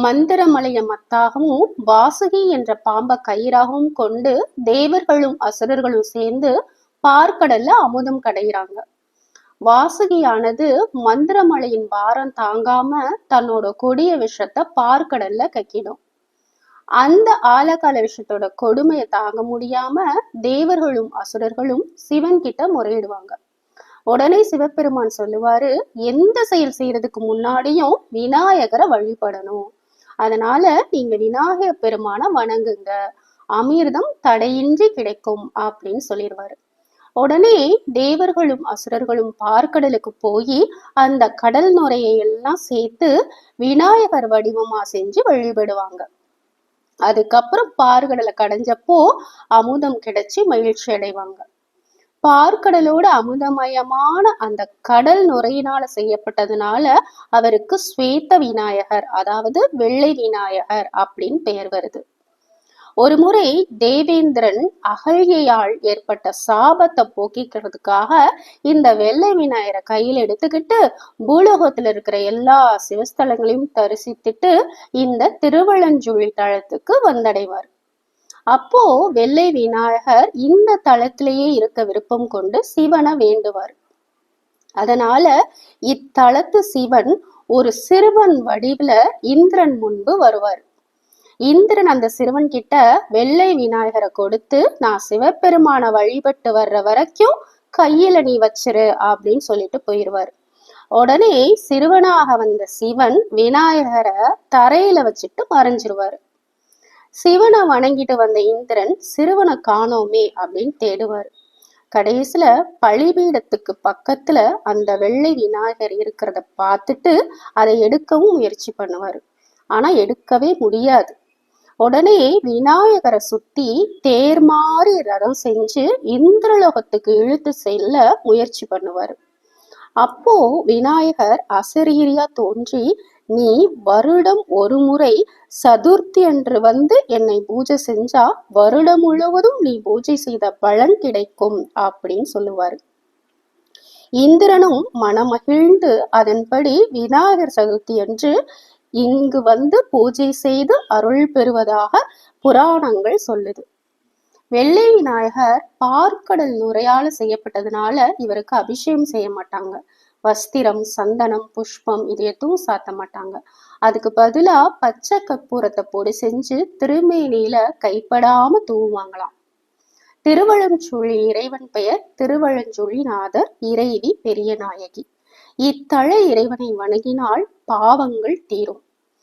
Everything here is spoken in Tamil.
மந்திரமலைய மத்தாகவும் வாசுகி என்ற பாம்ப கயிறாகவும் கொண்டு தேவர்களும் அசுரர்களும் சேர்ந்து பார்க்கடல்ல அமுதம் கடைகிறாங்க. வாசுகியானது மந்திரமலையின் பாரம் தாங்காம தன்னோட கொடிய விஷத்தை பார்க்கடல்ல கக்கிடும். அந்த ஆலகால விஷத்தோட கொடுமையை தாங்க முடியாம தேவர்களும் அசுரர்களும் சிவன் கிட்ட முறையிடுவாங்க. உடனே சிவபெருமான் சொல்லுவாரு, எந்த செயல் செய்யறதுக்கு முன்னாடியும் விநாயகரை வழிபடணும். அதனால நீங்க விநாயக பெருமான வணங்குங்க, அமிர்தம் தடையின்றி கிடைக்கும் அப்படின்னு சொல்லிடுவாரு. உடனே தேவர்களும் அசுரர்களும் பார்க்கடலுக்கு போய் அந்த கடல் நுரையை எல்லாம் சேர்த்து விநாயகர் வடிவமா செஞ்சு வழிபடுவாங்க. அதுக்கப்புறம் பார்க்கடலை கடைஞ்சப்போ அமுதம் கிடைச்சி மகிழ்ச்சி அடைவாங்க. பார்க்கடலோட அமுதமயமான அந்த கடல் நுரையினால செய்யப்பட்டதுனால அவருக்கு ஸ்வேத விநாயகர், அதாவது வெள்ளை விநாயகர் அப்படின்னு பெயர் வருது. ஒரு முறை தேவேந்திரன் அகல்யால் ஏற்பட்ட சாபத்தை போக்கிக்கிறதுக்காக இந்த வெள்ளை விநாயகரை கையில் எடுத்துக்கிட்டு பூலோகத்துல இருக்கிற எல்லா சிவஸ்தலங்களையும் தரிசித்துட்டு இந்த திருவலஞ்சுழி தளத்துக்கு வந்தடைவார். அப்போ வெள்ளை விநாயகர் இந்த தளத்திலேயே இருக்க விருப்பம் கொண்டு சிவனை வேண்டுவார். அதனால இத்தலத்து சிவன் ஒரு சிறுவன் வடிவுல இந்திரன் முன்பு வருவார். இந்திரன் அந்த சிறுவன் கிட்ட வெள்ளை விநாயகரை கொடுத்து, நான் சிவபெருமான வழிபட்டு வர்ற வரைக்கும் கையில நீ வச்சிரு அப்படின்னு சொல்லிட்டு போயிடுவார். உடனே சிறுவனாக வந்த சிவன் விநாயகரை தரையில வச்சுட்டு மறைஞ்சிருவாரு. சிவனை வணங்கிட்டு வந்த இந்திரன் சிறுவனை காணோமே அப்படின்னு தேடுவார். கடைசியில பலிபீடத்துக்கு பக்கத்துல அந்த வெள்ளை விநாயகர் இருக்கிறத பார்த்துட்டு அதை எடுக்கவும் முயற்சி பண்ணுவாரு. ஆனா எடுக்கவே முடியாது. உடனே விநாயகரை சுத்தி தேர் மாறி ரதம் செஞ்சு இந்திரலோகத்துக்கு இழுத்து செல்ல முயற்சி பண்ணுவாரு. அப்போ விநாயகர் அசரீரியா தோன்றி, நீ வருடம் ஒரு முறை சதுர்த்தி அன்று வந்து என்னை பூஜை செஞ்சா வருடம் முழுவதும் நீ பூஜை செய்த பலன் கிடைக்கும் அப்படின்னு சொல்லுவாரு. இந்திரனும் மனமகிழ்ந்து அதன்படி விநாயகர் சதுர்த்தி அன்று இங்கு வந்து பூஜை செய்து அருள் பெறுவதாக புராணங்கள் சொல்லுது. வெள்ளை விநாயகர் பார்க்கடல் நுரையால செய்யப்பட்டதுனால இவருக்கு அபிஷேகம் செய்ய மாட்டாங்க. வஸ்திரம், சந்தனம், புஷ்பம் இது எதுவும் சாத்த மாட்டாங்க. அதுக்கு பதிலா பச்சை கற்பூரத்தை பொடி செஞ்சு திருமேனியில கைப்படாம தூவுவாங்களாம். திருவலஞ்சுழி இறைவன் பெயர் திருவலஞ்சுழிநாதர், இறைவி பெரிய நாயகி. இத்தல இறைவனை வணங்கினால் பாவங்கள் தீரும்.